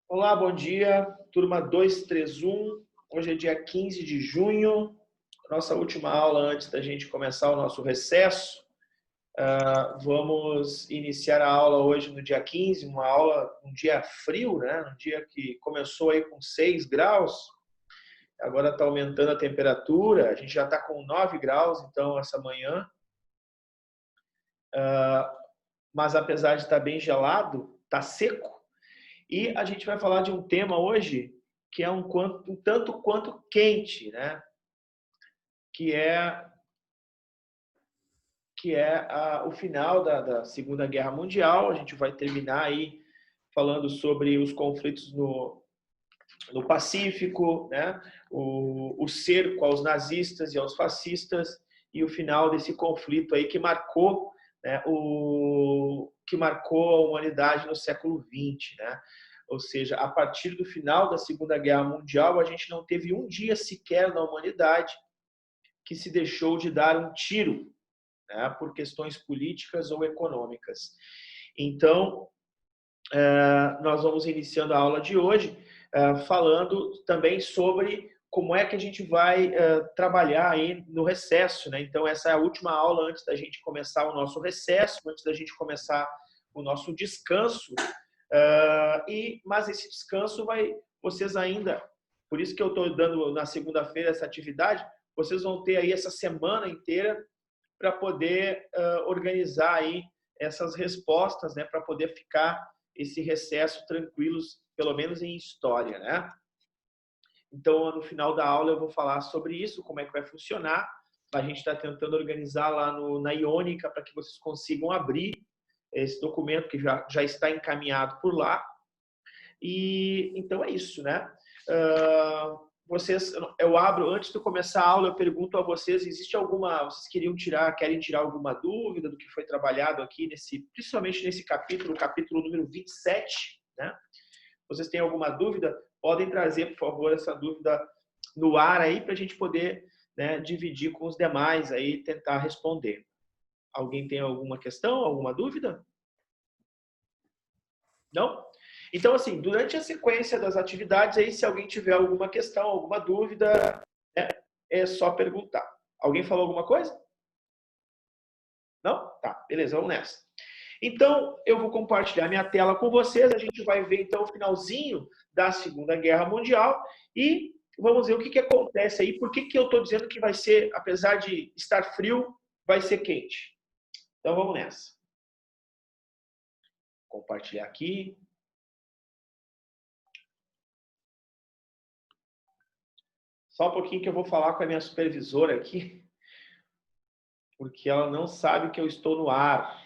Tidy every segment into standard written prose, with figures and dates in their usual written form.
Olá, bom dia, turma 231. Hoje é dia 15 de junho, nossa última aula antes da gente começar o nosso recesso. Vamos iniciar a aula hoje no dia 15, uma aula um dia frio, né? Um dia que começou aí com 6 graus, agora está aumentando a temperatura, a gente já está com 9 graus, então, essa manhã. Mas apesar de estar bem gelado, está seco. E a gente vai falar de um tema hoje que é um tanto quanto quente, né? Que é o final da Segunda Guerra Mundial. A gente vai terminar aí falando sobre os conflitos no Pacífico, né? O cerco aos nazistas e aos fascistas e o final desse conflito aí que marcou, né, que marcou a humanidade no século XX, né? Ou seja, a partir do final da Segunda Guerra Mundial, a gente não teve um dia sequer na humanidade que se deixou de dar um tiro, né, por questões políticas ou econômicas. Então, nós vamos iniciando a aula de hoje falando também sobre como é que a gente vai trabalhar aí no recesso, né? Então, essa é a última aula antes da gente começar o nosso recesso, antes da gente começar o nosso descanso. Mas esse descanso vocês ainda, por isso que eu estou dando na segunda-feira essa atividade, vocês vão ter aí essa semana inteira para poder organizar aí essas respostas, né, para poder ficar esse recesso tranquilos, pelo menos em história, né? Então, no final da aula eu vou falar sobre isso, como é que vai funcionar. A gente está tentando organizar lá na Iônica para que vocês consigam abrir esse documento que já está encaminhado por lá. E então é isso, né? Eu abro, antes de começar a aula, eu pergunto a vocês, vocês querem tirar alguma dúvida do que foi trabalhado aqui, principalmente nesse capítulo número 27, né? Vocês têm alguma dúvida? Podem trazer, por favor, essa dúvida no ar aí, para a gente poder, né, dividir com os demais aí, tentar responder. Alguém tem alguma questão, alguma dúvida? Não? Então, assim, durante a sequência das atividades, aí, se alguém tiver alguma questão, alguma dúvida, né, é só perguntar. Alguém falou alguma coisa? Não? Tá, beleza, vamos nessa. Então, eu vou compartilhar minha tela com vocês. A gente vai ver, então, o finalzinho da Segunda Guerra Mundial e vamos ver o que acontece aí. Por que eu estou dizendo que vai ser, apesar de estar frio, vai ser quente? Então, vamos nessa. Compartilhar aqui. Só um pouquinho que eu vou falar com a minha supervisora aqui, porque ela não sabe que eu estou no ar.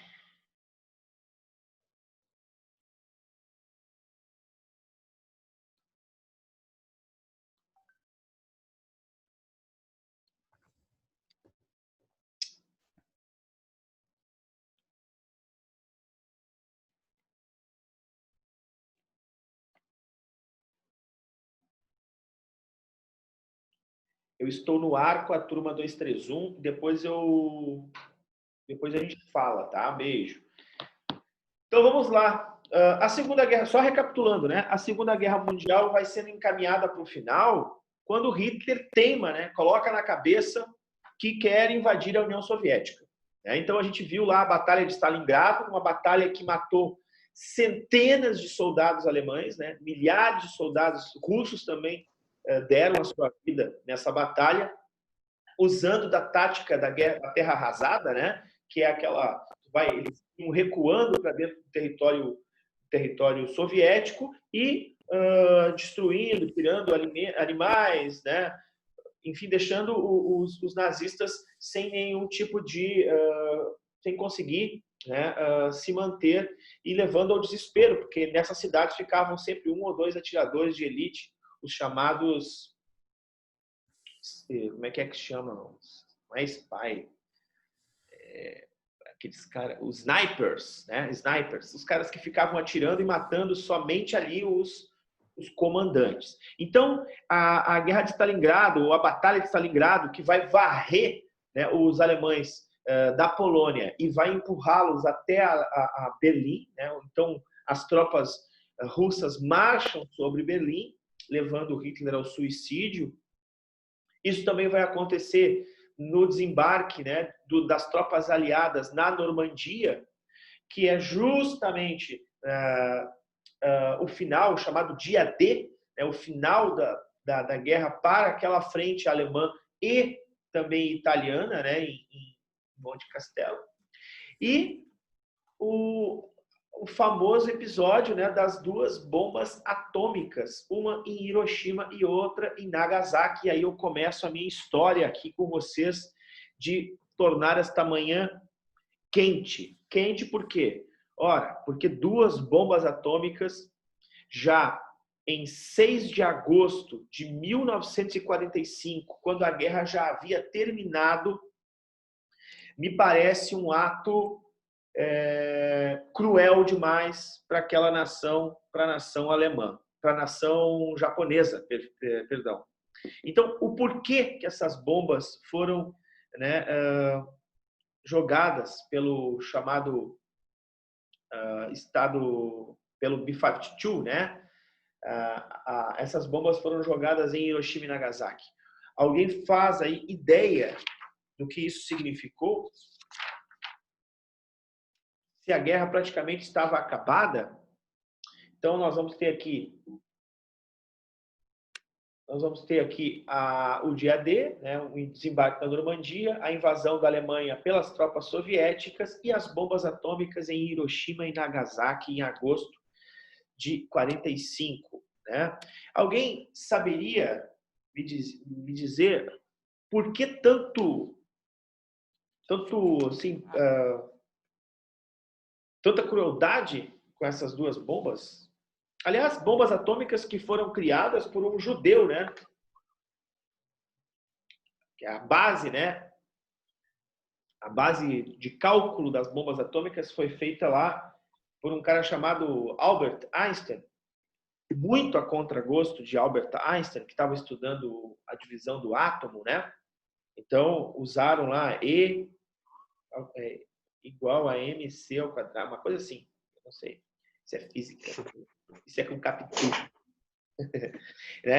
Eu estou no ar com a turma 231, depois a gente fala, tá? Beijo. Então vamos lá. A Segunda Guerra, só recapitulando, né? A Segunda Guerra Mundial vai sendo encaminhada para o final quando Hitler teima, né? Coloca na cabeça que quer invadir a União Soviética. Então a gente viu lá a Batalha de Stalingrado, uma batalha que matou centenas de soldados alemães, né? Milhares de soldados russos também deram a sua vida nessa batalha, usando da tática da guerra da terra arrasada, né? Que é aquela, eles iam recuando para dentro do território soviético e destruindo, tirando animais, né? Enfim, deixando os nazistas sem nenhum tipo de sem conseguir, né, se manter e levando ao desespero, porque nessas cidades ficavam sempre um ou dois atiradores de elite, os chamados, como é que chamam? Não é spy, aqueles caras, os snipers, né? Snipers, os caras que ficavam atirando e matando somente ali os comandantes. Então, a guerra de Stalingrado, ou a batalha de Stalingrado, que vai varrer, né, os alemães da Polônia e vai empurrá-los até a Berlim, né? Então, as tropas russas marcham sobre Berlim, levando Hitler ao suicídio. Isso também vai acontecer no desembarque, né, das tropas aliadas na Normandia, que é justamente o final, chamado Dia D, né, o final da guerra para aquela frente alemã e também italiana, né, em Monte Castelo. E o famoso episódio, né, das duas bombas atômicas, uma em Hiroshima e outra em Nagasaki. E aí eu começo a minha história aqui com vocês de tornar esta manhã quente. Quente por quê? Ora, porque duas bombas atômicas, já em 6 de agosto de 1945, quando a guerra já havia terminado, me parece um ato cruel demais para aquela nação, para a nação alemã, para a nação japonesa, perdão. Então, o porquê que essas bombas foram, né, jogadas pelo chamado Estado, pelo B-52, né? Essas bombas foram jogadas em Hiroshima e Nagasaki. Alguém faz aí ideia do que isso significou? Se a guerra praticamente estava acabada, então nós vamos ter aqui o dia D, né, o desembarque da Normandia, a invasão da Alemanha pelas tropas soviéticas e as bombas atômicas em Hiroshima e Nagasaki em agosto de 45. Né? Alguém saberia me dizer por que assim, tanta crueldade com essas duas bombas? Aliás, bombas atômicas que foram criadas por um judeu, né? Que é a base, né? A base de cálculo das bombas atômicas foi feita lá por um cara chamado Albert Einstein, muito a contragosto de Albert Einstein, que estava estudando a divisão do átomo, né? Então, usaram lá E igual a mc ao quadrado, uma coisa assim, não sei. Isso é física. Isso é com Capitu.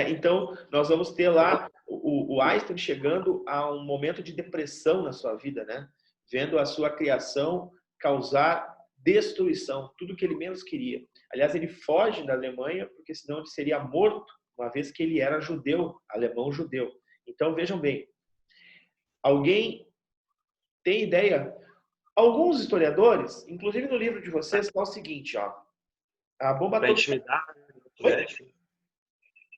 Então, nós vamos ter lá o Einstein chegando a um momento de depressão na sua vida, né? Vendo a sua criação causar destruição, tudo que ele menos queria. Aliás, ele foge da Alemanha, porque senão ele seria morto, uma vez que ele era judeu, alemão judeu. Então, vejam bem, alguém tem ideia? Alguns historiadores, inclusive no livro de vocês, está o seguinte, ó, a bomba atômica...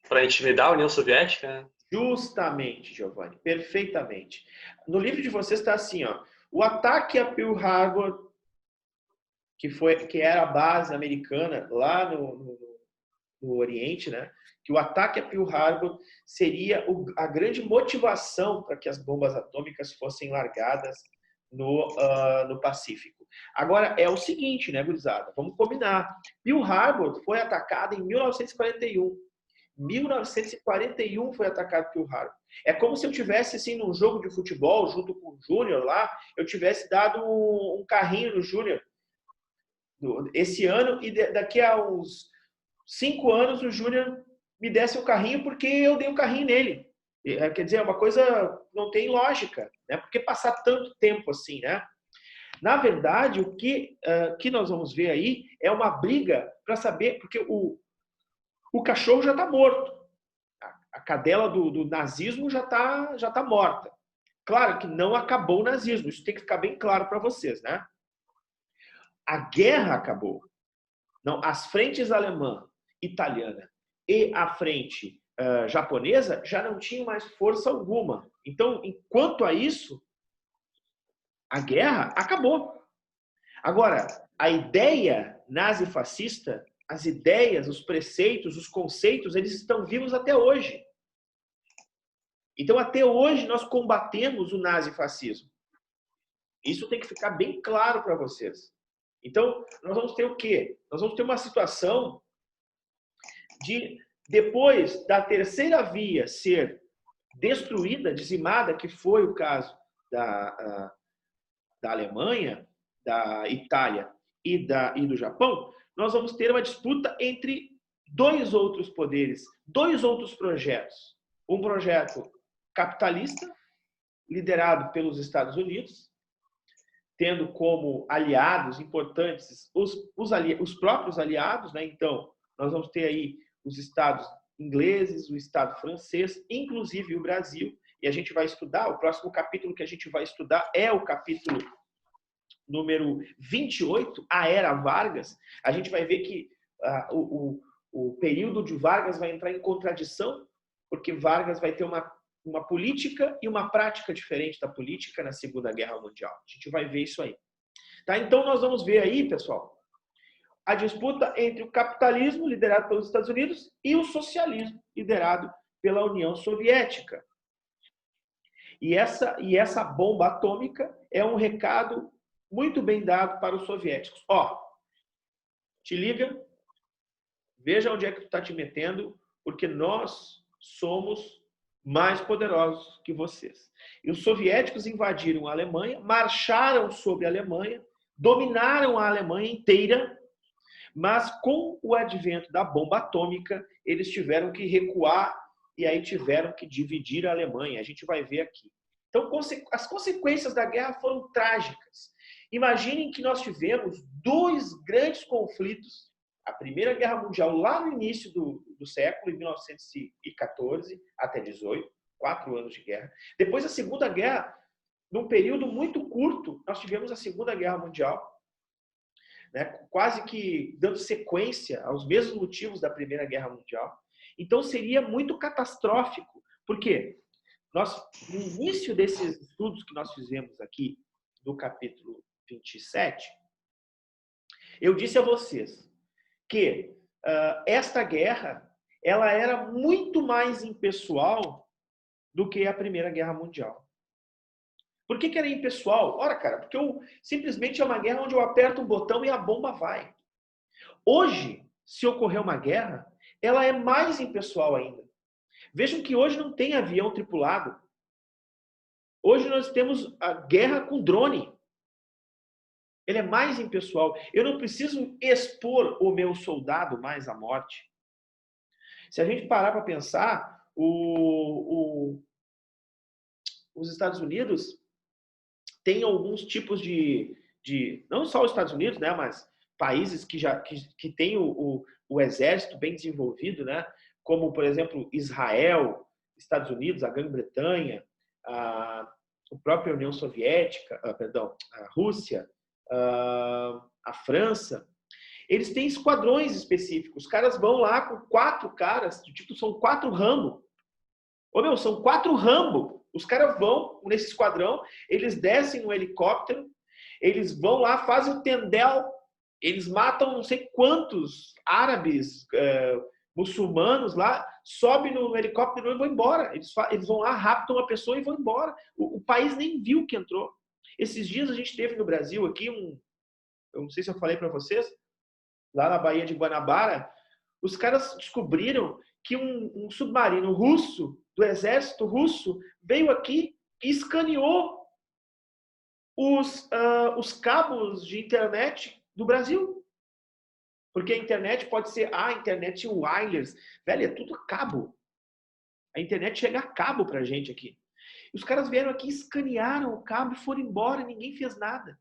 Para intimidar a União Soviética? Justamente, Giovanni, perfeitamente. No livro de vocês está assim, ó, o ataque a Pearl Harbor, que era a base americana lá no Oriente, né? Que o ataque a Pearl Harbor seria a grande motivação para que as bombas atômicas fossem largadas no Pacífico. Agora, é o seguinte, né, gurizada? Vamos combinar. Pearl Harbor foi atacada em 1941. 1941 foi atacado Pearl Harbor. É como se eu tivesse, assim, num jogo de futebol, junto com o Júnior lá, eu tivesse dado um carrinho no Júnior esse ano, e daqui a uns 5 anos o Júnior me desse um carrinho porque eu dei um carrinho nele. Quer dizer, é uma coisa não tem lógica, né? Por que passar tanto tempo assim, né? Na verdade, o que nós vamos ver aí é uma briga para saber, porque o cachorro já está morto. A cadela do nazismo já tá morta. Claro que não acabou o nazismo, isso tem que ficar bem claro para vocês, né? A guerra acabou. Não, as frentes alemã, italiana e a frente japonesa já não tinham mais força alguma. Então, enquanto a isso, a guerra acabou. Agora, a ideia nazi-fascista, as ideias, os preceitos, os conceitos, eles estão vivos até hoje. Então, até hoje, nós combatemos o nazifascismo. Isso tem que ficar bem claro para vocês. Então, nós vamos ter o quê? Nós vamos ter uma situação de, depois da terceira via ser destruída, dizimada, que foi o caso da Alemanha, da Itália e do Japão, nós vamos ter uma disputa entre dois outros poderes, dois outros projetos. Um projeto capitalista, liderado pelos Estados Unidos, tendo como aliados importantes os próprios aliados, né? Então, nós vamos ter aí os estados ingleses, o estado francês, inclusive o Brasil, e a gente vai estudar, o próximo capítulo que a gente vai estudar é o capítulo número 28, a Era Vargas. A gente vai ver que o período de Vargas vai entrar em contradição, porque Vargas vai ter uma política e uma prática diferente da política na Segunda Guerra Mundial. A gente vai ver isso aí. Tá? Então, nós vamos ver aí, pessoal, a disputa entre o capitalismo, liderado pelos Estados Unidos, e o socialismo, liderado pela União Soviética. E essa bomba atômica é um recado muito bem dado para os soviéticos. Ó, te liga, veja onde é que tu está te metendo, porque nós somos mais poderosos que vocês. E os soviéticos invadiram a Alemanha, marcharam sobre a Alemanha, dominaram a Alemanha inteira, mas com o advento da bomba atômica, eles tiveram que recuar e aí tiveram que dividir a Alemanha. A gente vai ver aqui. Então, as consequências da guerra foram trágicas. Imaginem que nós tivemos dois grandes conflitos. A Primeira Guerra Mundial, lá no início do século, em 1914 até 18, 4 anos de guerra. Depois, a Segunda Guerra, num período muito curto, nós tivemos a Segunda Guerra Mundial, né, quase que dando sequência aos mesmos motivos da Primeira Guerra Mundial. Então, seria muito catastrófico. Por quê? No início desses estudos que nós fizemos aqui, no capítulo 27, eu disse a vocês que esta guerra ela era muito mais impessoal do que a Primeira Guerra Mundial. Por que era impessoal? Ora, cara, porque simplesmente é uma guerra onde eu aperto um botão e a bomba vai. Hoje, se ocorrer uma guerra, ela é mais impessoal ainda. Vejam que hoje não tem avião tripulado. Hoje nós temos a guerra com drone. Ele é mais impessoal. Eu não preciso expor o meu soldado mais à morte. Se a gente parar para pensar, os Estados Unidos têm alguns tipos de não só os Estados Unidos, né, mas países que têm o exército bem desenvolvido, né, como, por exemplo, Israel, Estados Unidos, a Grã-Bretanha, a própria União Soviética, a Rússia, a França, eles têm esquadrões específicos. Os caras vão lá com 4 caras, tipo, são 4 Rambo. São 4 Rambo. Os caras vão nesse esquadrão, eles descem no helicóptero, eles vão lá, fazem o tendel, eles matam não sei quantos árabes, muçulmanos lá, sobem no helicóptero e vão embora. Eles vão lá, raptam uma pessoa e vão embora. O país nem viu que entrou. Esses dias a gente teve no Brasil aqui eu não sei se eu falei para vocês, lá na Baía de Guanabara, os caras descobriram que um submarino russo, do exército russo, veio aqui e escaneou os cabos de internet do Brasil. Porque a internet pode ser a internet wireless. Velho, é tudo cabo. A internet chega a cabo pra gente aqui. E os caras vieram aqui, escanearam o cabo e foram embora e ninguém fez nada.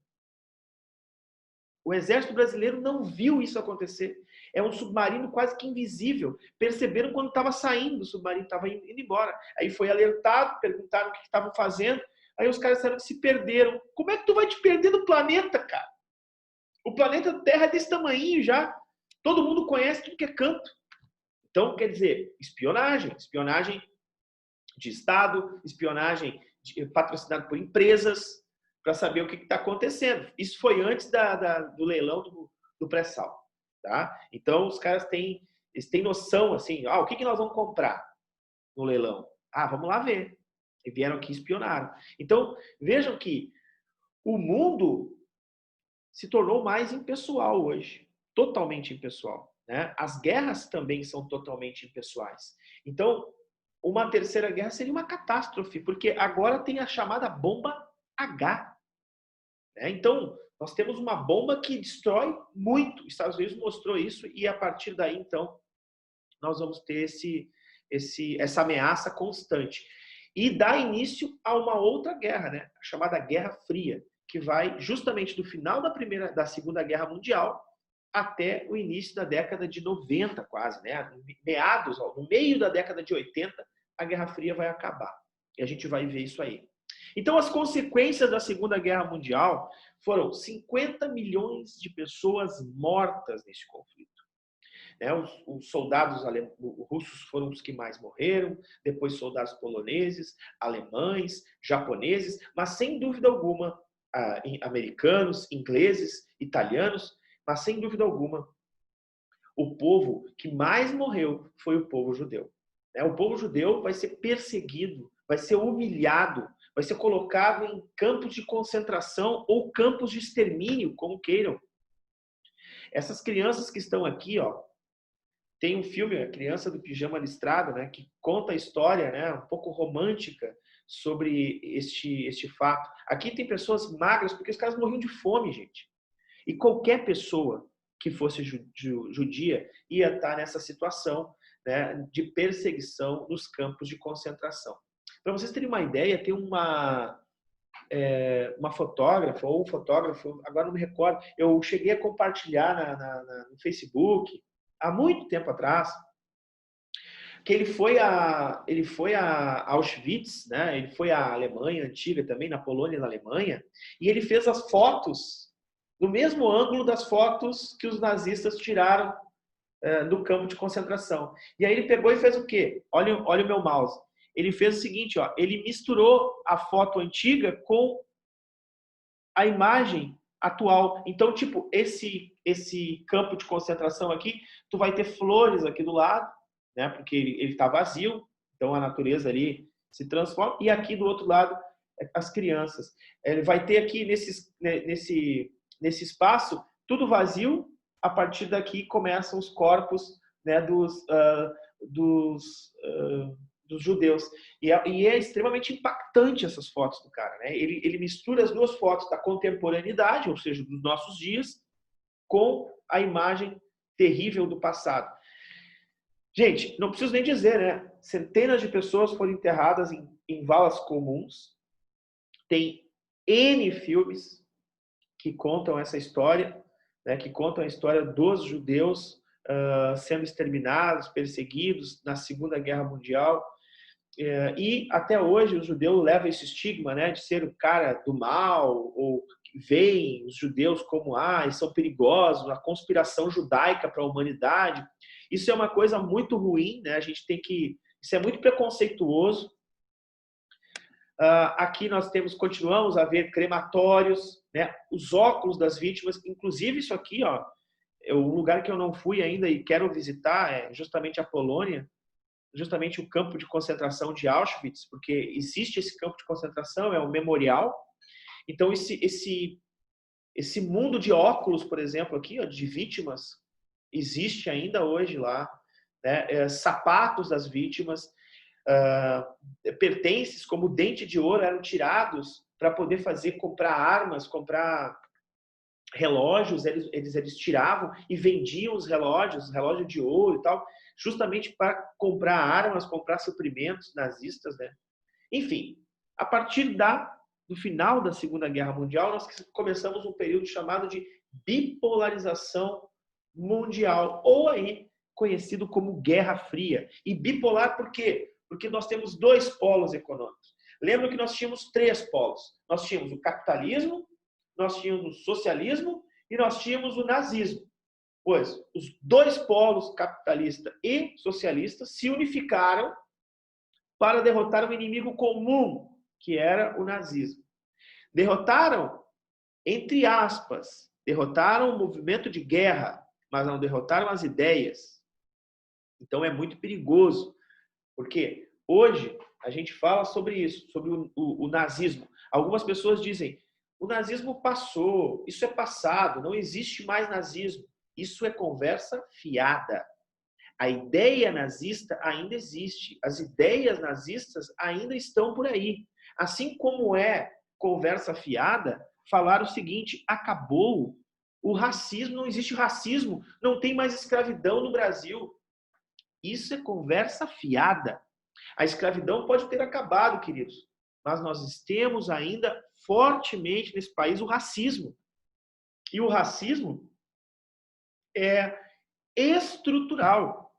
O exército brasileiro não viu isso acontecer. É um submarino quase que invisível. Perceberam quando estava saindo, o submarino estava indo embora. Aí foi alertado, perguntaram o que estavam fazendo. Aí os caras disseram que se perderam. Como é que tu vai te perder do planeta, cara? O planeta Terra é desse tamanho já. Todo mundo conhece tudo que é canto. Então, quer dizer, espionagem de Estado, espionagem patrocinada por empresas, para saber o que está acontecendo. Isso foi antes do leilão do pré-sal. Tá? Então, os caras têm noção, assim, o que nós vamos comprar no leilão? Vamos lá ver. E vieram aqui e espionaram. Então, vejam que o mundo se tornou mais impessoal hoje. Totalmente impessoal. Né? As guerras também são totalmente impessoais. Então, uma terceira guerra seria uma catástrofe, porque agora tem a chamada bomba H. Então, Nós temos uma bomba que destrói muito. Os Estados Unidos mostrou isso e a partir daí, então, nós vamos ter essa ameaça constante. E dá início a uma outra guerra, né? A chamada Guerra Fria, que vai justamente do final da Segunda Guerra Mundial até o início da década de 90, quase, né? No meio da década de 80, a Guerra Fria vai acabar. E a gente vai ver isso aí. Então, as consequências da Segunda Guerra Mundial foram 50 milhões de pessoas mortas nesse conflito. Os soldados russos foram os que mais morreram, depois soldados poloneses, alemães, japoneses, mas sem dúvida alguma, americanos, ingleses, italianos, mas sem dúvida alguma, o povo que mais morreu foi o povo judeu. O povo judeu vai ser perseguido, vai ser humilhado, vai ser colocado em campos de concentração ou campos de extermínio, como queiram. Essas crianças que estão aqui, ó, tem um filme, A Criança do Pijama Listrado, né, que conta a história, né, um pouco romântica sobre este fato. Aqui tem pessoas magras, porque os caras morriam de fome, gente. E qualquer pessoa que fosse judia ia estar nessa situação, né, de perseguição nos campos de concentração. Para vocês terem uma ideia, tem uma fotógrafa ou um fotógrafo, agora não me recordo, eu cheguei a compartilhar no Facebook, há muito tempo atrás, que ele foi a Auschwitz, né? Ele foi à Alemanha antiga também, na Polônia e na Alemanha, e ele fez as fotos no mesmo ângulo das fotos que os nazistas tiraram no campo de concentração. E aí ele pegou e fez o quê? Olha o meu mouse. Ele fez o seguinte, ó, ele misturou a foto antiga com a imagem atual. Então, tipo, esse campo de concentração aqui, tu vai ter flores aqui do lado, né? Porque ele está vazio, então a natureza ali se transforma. E aqui do outro lado, as crianças. Ele vai ter aqui nesse espaço tudo vazio. A partir daqui começam os corpos, né, dos judeus. E é extremamente impactante essas fotos do cara, né? Ele mistura as duas fotos da contemporaneidade, ou seja, dos nossos dias, com a imagem terrível do passado. Gente, não preciso nem dizer, né? Centenas de pessoas foram enterradas em valas comuns. Tem N filmes que contam essa história, né? Que contam a história dos judeus sendo exterminados, perseguidos na Segunda Guerra Mundial. E até hoje o judeu leva esse estigma, né, de ser o cara do mal, ou veem os judeus como são perigosos, a conspiração judaica para a humanidade. Isso é uma coisa muito ruim, né? Isso é muito preconceituoso. Aqui nós continuamos a ver crematórios, né? Os óculos das vítimas, inclusive isso aqui, ó, um lugar que eu não fui ainda e quero visitar é justamente a Polônia, justamente o campo de concentração de Auschwitz, porque existe esse campo de concentração, é um memorial. Então, esse mundo de óculos, por exemplo, aqui, ó, de vítimas, existe ainda hoje lá, né? Sapatos das vítimas, pertences como dente de ouro eram tirados para poder comprar armas, comprar relógios, eles tiravam e vendiam os relógios, relógio de ouro e tal, justamente para comprar armas, comprar suprimentos nazistas, né? Enfim, a partir do final da Segunda Guerra Mundial, nós começamos um período chamado de bipolarização mundial, ou aí conhecido como Guerra Fria. E bipolar por quê? Porque nós temos dois polos econômicos. Lembra que nós tínhamos três polos. Nós tínhamos o capitalismo, nós tínhamos o socialismo e nós tínhamos o nazismo. Pois os dois polos, capitalista e socialista, se unificaram para derrotar um inimigo comum, que era o nazismo. Derrotaram, entre aspas, derrotaram o movimento de guerra, mas não derrotaram as ideias. Então é muito perigoso, porque hoje a gente fala sobre isso, sobre o nazismo. Algumas pessoas dizem, o nazismo passou, isso é passado, não existe mais nazismo. Isso é conversa fiada. A ideia nazista ainda existe. As ideias nazistas ainda estão por aí. Assim como é conversa fiada falar o seguinte: acabou o racismo, não existe racismo, não tem mais escravidão no Brasil. Isso é conversa fiada. A escravidão pode ter acabado, queridos, mas nós temos ainda fortemente nesse país o racismo. E o racismo é estrutural.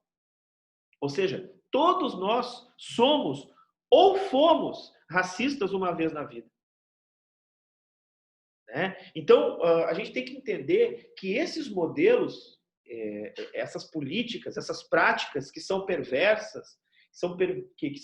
Ou seja, todos nós somos ou fomos racistas uma vez na vida. Né? Então, a gente tem que entender que esses modelos, essas políticas, essas práticas que são perversas, que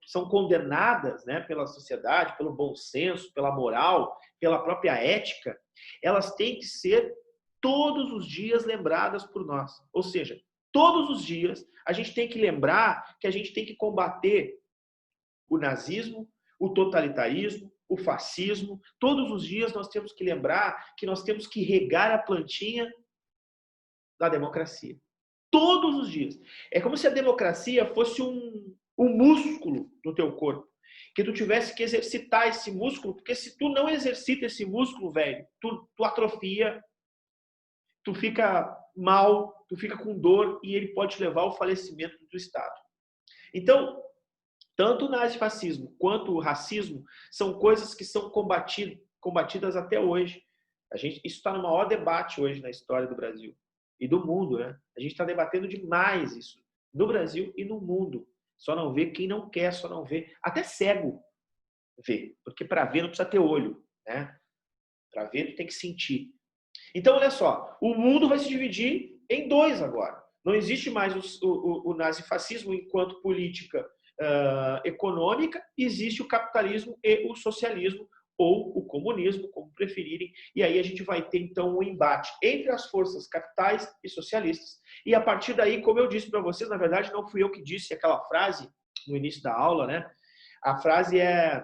são condenadas, né, pela sociedade, pelo bom senso, pela moral, pela própria ética, elas têm que ser todos os dias lembradas por nós. Ou seja, todos os dias a gente tem que lembrar que a gente tem que combater o nazismo, o totalitarismo, o fascismo. Todos os dias nós temos que lembrar que nós temos que regar a plantinha da democracia. Todos os dias. É como se a democracia fosse um músculo no teu corpo. Que tu tivesse que exercitar esse músculo, porque se tu não exercita esse músculo, velho, tu atrofia, tu fica mal, tu fica com dor e ele pode te levar ao falecimento do Estado. Então, tanto o nazifascismo quanto o racismo são coisas que são combatidas até hoje. Isso está no maior debate hoje na história do Brasil e do mundo, né? A gente está debatendo demais isso no Brasil e no mundo. Só não vê quem não quer, só não vê. Até cego vê, porque para ver não precisa ter olho, né? Para ver tu tem que sentir. Então, olha só, o mundo vai se dividir em dois agora. Não existe mais o nazifascismo enquanto política econômica, existe o capitalismo e o socialismo, ou o comunismo, como preferirem, e aí a gente vai ter, então, um embate entre as forças capitais e socialistas. E a partir daí, como eu disse para vocês, na verdade, não fui eu que disse aquela frase no início da aula, né? A frase é: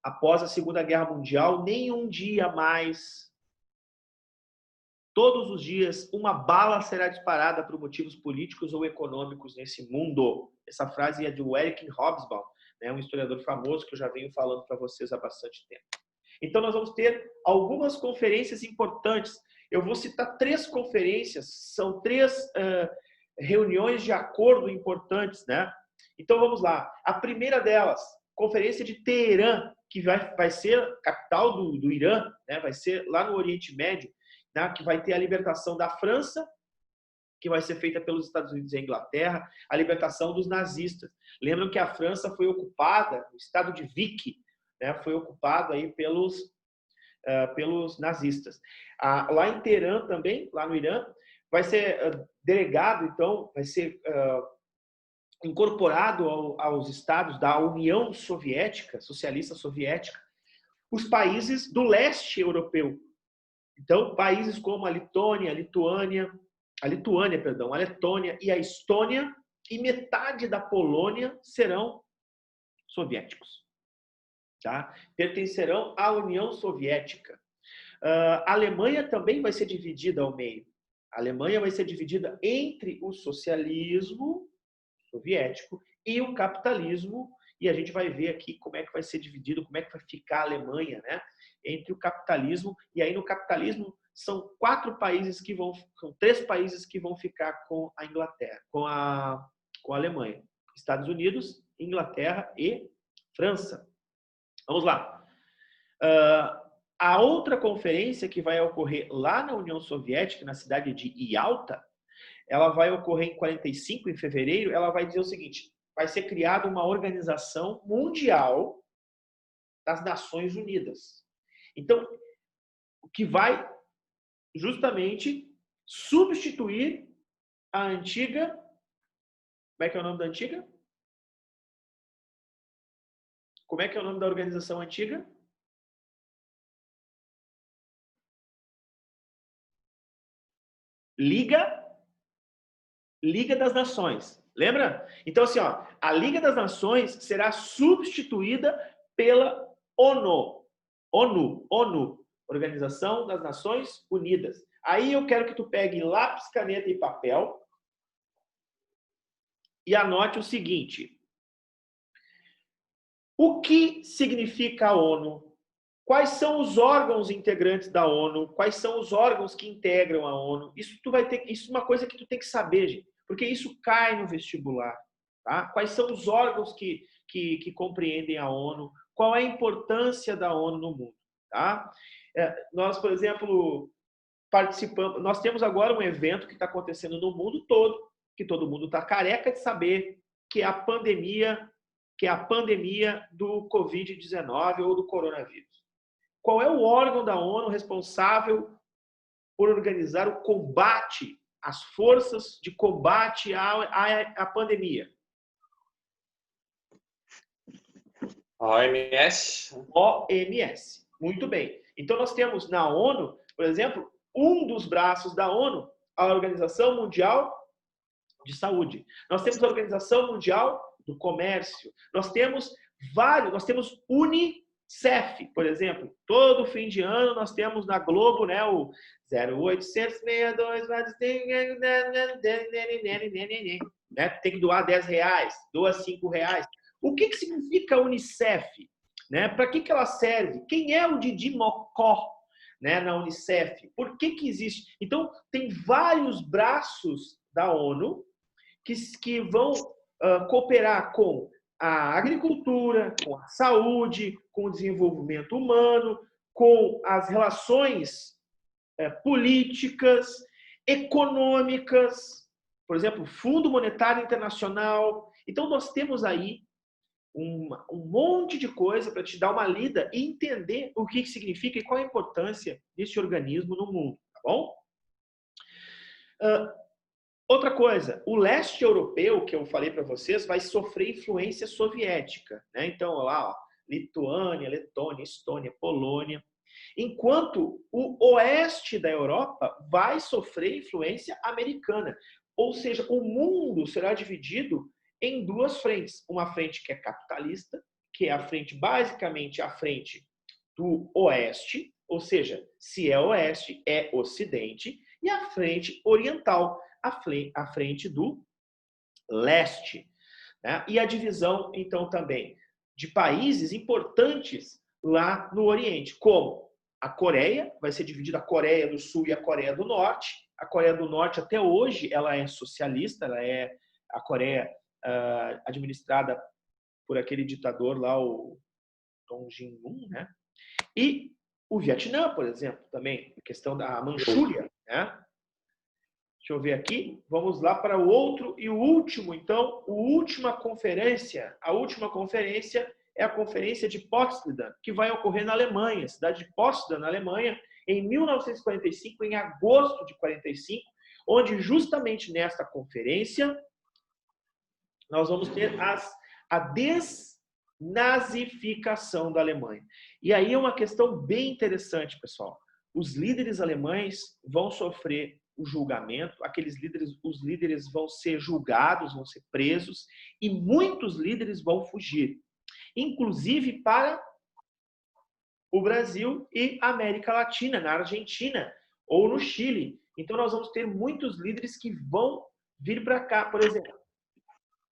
após a Segunda Guerra Mundial, nem um dia mais, todos os dias, uma bala será disparada por motivos políticos ou econômicos nesse mundo. Essa frase é do Eric Hobsbawm, né, um historiador famoso que eu já venho falando para vocês há bastante tempo. Então, nós vamos ter algumas conferências importantes. Eu vou citar 3 conferências, são 3 reuniões de acordo importantes, né? Então, vamos lá. A primeira delas, Conferência de Teherã, que vai ser capital do Irã, né? Vai ser lá no Oriente Médio, né? Que vai ter a libertação da França, que vai ser feita pelos Estados Unidos e a Inglaterra, a libertação dos nazistas. Lembram que a França foi ocupada, o estado de Vichy, né, foi ocupado aí pelos nazistas. Lá em Teherã também, lá no Irã, vai ser delegado, então, vai ser incorporado aos estados da União Soviética, Socialista Soviética, os países do leste europeu. Então, países como a Letônia e a Estônia e metade da Polônia serão soviéticos. Tá? Pertencerão à União Soviética. A Alemanha também vai ser dividida ao meio. A Alemanha vai ser dividida entre o socialismo soviético e o capitalismo, e a gente vai ver aqui como é que vai ser dividido, como é que vai ficar a Alemanha, né? Entre o capitalismo, e aí no capitalismo são 3 países que vão ficar com a Inglaterra, com a Alemanha. Estados Unidos, Inglaterra e França. Vamos lá. A outra conferência que vai ocorrer lá na União Soviética, na cidade de Yalta, ela vai ocorrer em 45, em fevereiro, ela vai dizer o seguinte: vai ser criada uma organização mundial das Nações Unidas. Então, o que vai justamente substituir a antiga... Como é que é o nome da antiga? Como é que é o nome da organização antiga? Liga das Nações. Lembra? Então, assim, ó, a Liga das Nações será substituída pela ONU. Organização das Nações Unidas. Aí eu quero que tu pegue lápis, caneta e papel e anote o seguinte: o que significa a ONU? Quais são os órgãos integrantes da ONU? Quais são os órgãos que integram a ONU? Isso é uma coisa que tu tem que saber, gente, porque isso cai no vestibular. Tá? Quais são os órgãos que compreendem a ONU? Qual é a importância da ONU no mundo? Tá? Nós, por exemplo, participamos. Nós temos agora um evento que está acontecendo no mundo todo, que todo mundo está careca de saber, que é a pandemia do Covid-19 ou do coronavírus. Qual é o órgão da ONU responsável por organizar o combate, as forças de combate à pandemia? OMS. OMS. Muito bem. Então, nós temos na ONU, por exemplo, um dos braços da ONU, a Organização Mundial de Saúde. Nós temos a Organização Mundial do Comércio. Nós temos UNICEF, por exemplo. Todo fim de ano nós temos na Globo, né, o 0800 62 né? Tem que doar R$10, doa R$5. O que significa a Unicef? Né? Para que ela serve? Quem é o Didi Mocó, né, na Unicef? Por que existe? Então, tem vários braços da ONU que vão cooperar com a agricultura, com a saúde, com o desenvolvimento humano, com as relações políticas, econômicas, por exemplo, Fundo Monetário Internacional. Então, nós temos aí um monte de coisa para te dar uma lida e entender o que significa e qual a importância desse organismo no mundo, tá bom? Outra coisa, o leste europeu, que eu falei para vocês, vai sofrer influência soviética, né? Então, lá, ó, Lituânia, Letônia, Estônia, Polônia. Enquanto o oeste da Europa vai sofrer influência americana. Ou seja, o mundo será dividido em duas frentes. Uma frente que é capitalista, que é a frente, basicamente, a frente do oeste, ou seja, se é oeste, é ocidente, e a frente oriental, a frente do leste. Né? E a divisão, então, também de países importantes lá no Oriente, como a Coreia, vai ser dividida a Coreia do Sul e a Coreia do Norte. A Coreia do Norte, até hoje, ela é socialista, ela é a Coreia administrada por aquele ditador lá, o Dong Jin-un, né? E o Vietnã, por exemplo, também, a questão da Manchúria, né? Deixa eu ver aqui. Vamos lá para o outro e o último, então, a última conferência é a Conferência de Potsdam, que vai ocorrer na Alemanha, cidade de Potsdam, na Alemanha, em 1945, em agosto de 45, onde justamente nesta conferência nós vamos ter a desnazificação da Alemanha. E aí é uma questão bem interessante, pessoal. Os líderes alemães vão sofrer o julgamento, os líderes vão ser julgados, vão ser presos, e muitos líderes vão fugir, inclusive para o Brasil e a América Latina, na Argentina ou no Chile. Então nós vamos ter muitos líderes que vão vir para cá, por exemplo.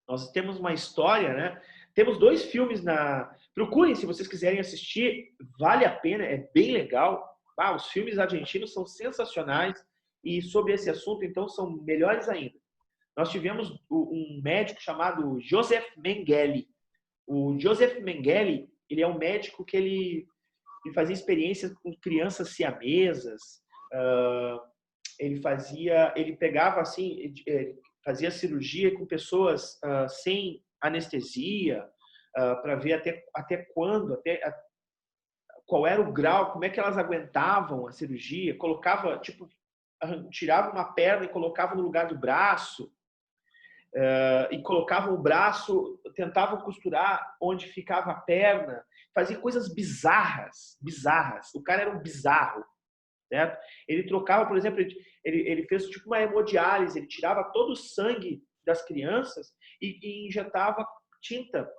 Nós temos uma história, né? Temos 2 filmes Procurem, se vocês quiserem assistir, vale a pena, é bem legal. Os filmes argentinos são sensacionais e sobre esse assunto, então, são melhores ainda. Nós tivemos um médico chamado Joseph Mengele. O Joseph Mengele, ele é um médico que ele fazia experiências com crianças siamesas. Ele pegava assim, fazia cirurgia com pessoas sem anestesia, para ver até quando, qual era o grau, como é que elas aguentavam a cirurgia. Colocava, tirava uma perna e colocava no lugar do braço, e colocavam o braço, tentavam costurar onde ficava a perna, fazia coisas bizarras. O cara era um bizarro. Certo? Ele trocava, por exemplo, ele fez tipo uma hemodiálise, ele tirava todo o sangue das crianças e injetava tinta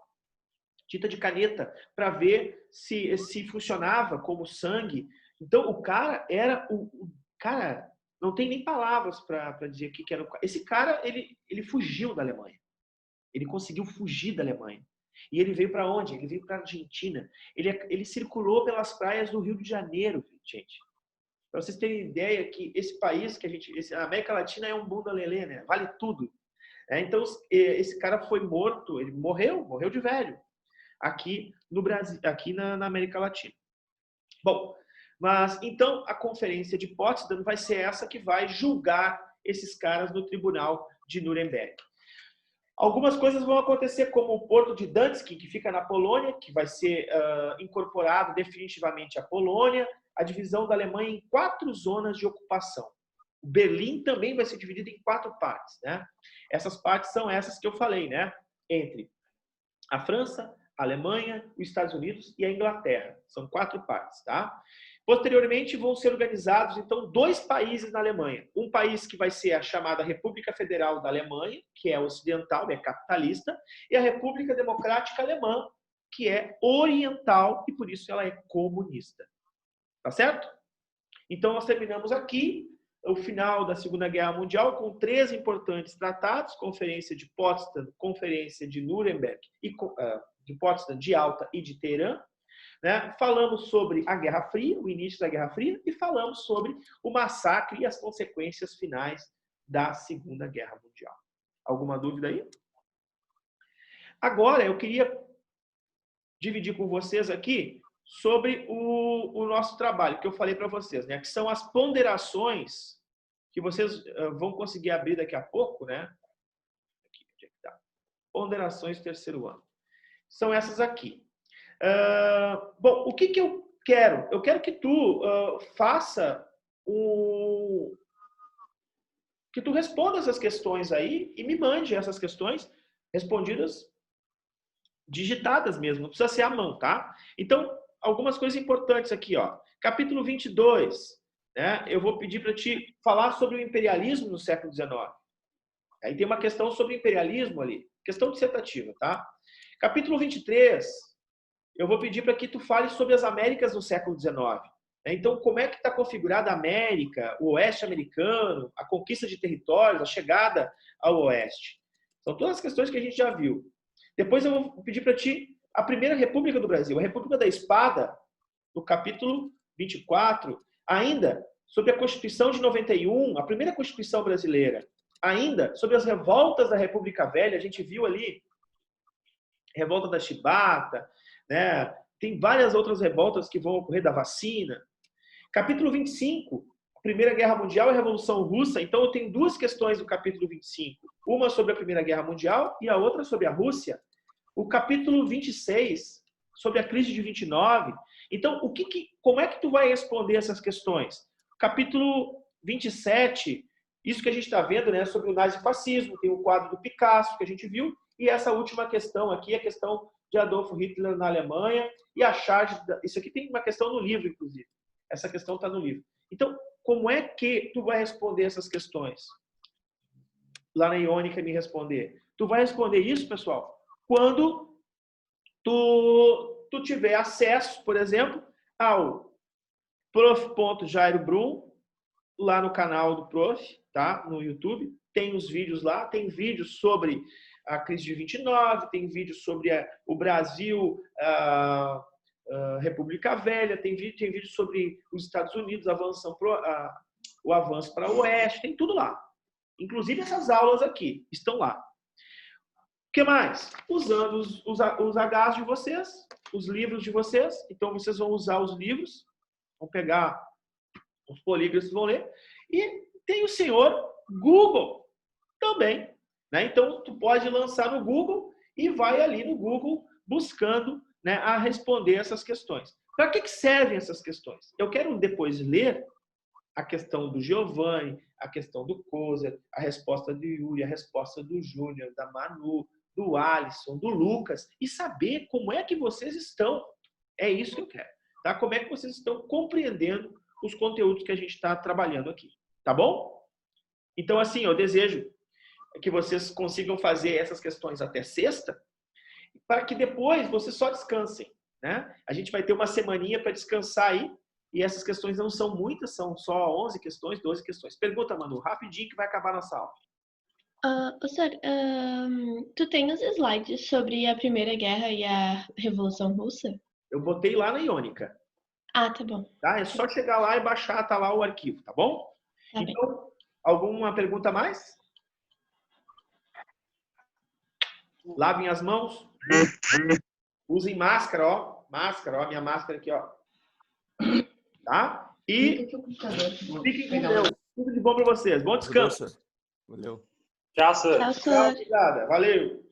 de caneta para ver se funcionava como sangue. Então o cara era cara, não tem nem palavras para dizer o que era o cara. Esse cara, ele fugiu da Alemanha. Ele conseguiu fugir da Alemanha. E ele veio para onde? Ele veio para a Argentina. Ele circulou pelas praias do Rio de Janeiro, gente. Para vocês terem ideia que esse país, a América Latina é um bunda lelê, né? Vale tudo. Então, esse cara foi morto, ele morreu de velho, aqui no Brasil, aqui na América Latina. Bom, mas então a conferência de Potsdam vai ser essa que vai julgar esses caras no tribunal de Nuremberg. Algumas coisas vão acontecer, como o porto de Danzig, que fica na Polônia, que vai ser incorporado definitivamente à Polônia, a divisão da Alemanha em 4 zonas de ocupação. Berlim também vai ser dividido em 4 partes, né? Essas partes são essas que eu falei, né? Entre a França, a Alemanha, os Estados Unidos e a Inglaterra. São 4 partes, tá? Posteriormente, vão ser organizados, então, 2 países na Alemanha. Um país que vai ser a chamada República Federal da Alemanha, que é ocidental, é capitalista, e a República Democrática Alemã, que é oriental e, por isso, ela é comunista. Tá certo? Então, nós terminamos aqui o final da Segunda Guerra Mundial com 3 importantes tratados, Conferência de Potsdam, Conferência de Nuremberg, de Potsdam, de Alta e de Teherã. Né? Falamos sobre a Guerra Fria, o início da Guerra Fria, e falamos sobre o massacre e as consequências finais da Segunda Guerra Mundial. Alguma dúvida aí? Agora, eu queria dividir com vocês aqui sobre o nosso trabalho, que eu falei para vocês, né? Que são as ponderações que vocês vão conseguir abrir daqui a pouco, né? Aqui, onde é que tá? Ponderações do 3º ano. São essas aqui. Bom, o que eu quero? Eu quero que tu faça que tu responda essas questões aí e me mande essas questões respondidas, digitadas mesmo, não precisa ser à mão, tá? Então, algumas coisas importantes aqui, ó. Capítulo 22, né? Eu vou pedir para ti falar sobre o imperialismo no século XIX. Aí tem uma questão sobre imperialismo ali, questão dissertativa, tá? Capítulo 23, eu vou pedir para que tu fale sobre as Américas no século XIX. Então, como é que está configurada a América, o Oeste americano, a conquista de territórios, a chegada ao Oeste. São todas as questões que a gente já viu. Depois eu vou pedir para ti a primeira República do Brasil, a República da Espada, no capítulo 24, ainda sobre a Constituição de 91, a primeira Constituição brasileira, ainda sobre as revoltas da República Velha, a gente viu ali, revolta da Chibata, né? Tem várias outras revoltas que vão ocorrer da vacina. Capítulo 25, Primeira Guerra Mundial e a Revolução Russa. Então, eu tenho 2 questões do capítulo 25. Uma sobre a Primeira Guerra Mundial e a outra sobre a Rússia. O capítulo 26, sobre a crise de 29. Então, como é que tu vai responder essas questões? Capítulo 27, isso que a gente está vendo, né, sobre o nazifascismo, tem o quadro do Picasso, que a gente viu, e essa última questão aqui, a questão de Adolf Hitler na Alemanha, e a charge... Isso aqui tem uma questão no livro, inclusive. Essa questão está no livro. Então, como é que tu vai responder essas questões? Lá na Iônica me responder. Tu vai responder isso, pessoal, quando tu tiver acesso, por exemplo, ao prof.jairo Brum, lá no canal do Prof, tá? No YouTube. Tem os vídeos lá, tem vídeos sobre a crise de 29, tem vídeos sobre o Brasil, República Velha, tem vídeo sobre os Estados Unidos, o avanço para o Oeste, tem tudo lá. Inclusive essas aulas aqui estão lá. O que mais? Usando os Hs de vocês, os livros de vocês. Então, vocês vão usar os livros, vão pegar os polígrafos, vão ler. E tem o senhor Google também. Né? Então, tu pode lançar no Google e vai ali no Google buscando, né, a responder essas questões. Para que servem essas questões? Eu quero depois ler a questão do Giovanni, a questão do Kozer, a resposta do Yuri, a resposta do Júnior, da Manu, do Alisson, do Lucas, e saber como é que vocês estão. É isso que eu quero. Tá? Como é que vocês estão compreendendo os conteúdos que a gente está trabalhando aqui. Tá bom? Então, assim, eu desejo que vocês consigam fazer essas questões até sexta, para que depois vocês só descansem. Né? A gente vai ter uma semaninha para descansar aí, e essas questões não são muitas, são só 11 questões, 12 questões. Pergunta, Manu, rapidinho que vai acabar nossa aula. Senhor, tu tem os slides sobre a Primeira Guerra e a Revolução Russa? Eu botei lá na Iônica. Ah, tá bom. Tá? É só chegar lá e baixar, tá lá o arquivo, tá bom? Tá bem. Então, alguma pergunta a mais? Lavem as mãos. Usem máscara, ó. Máscara, ó. Minha máscara aqui, ó. Tá? E fiquem com Deus. Tudo de bom para vocês. Bom descanso. Valeu. Tchau, senhor. Tchau, Tchau, senhor. obrigada. Valeu.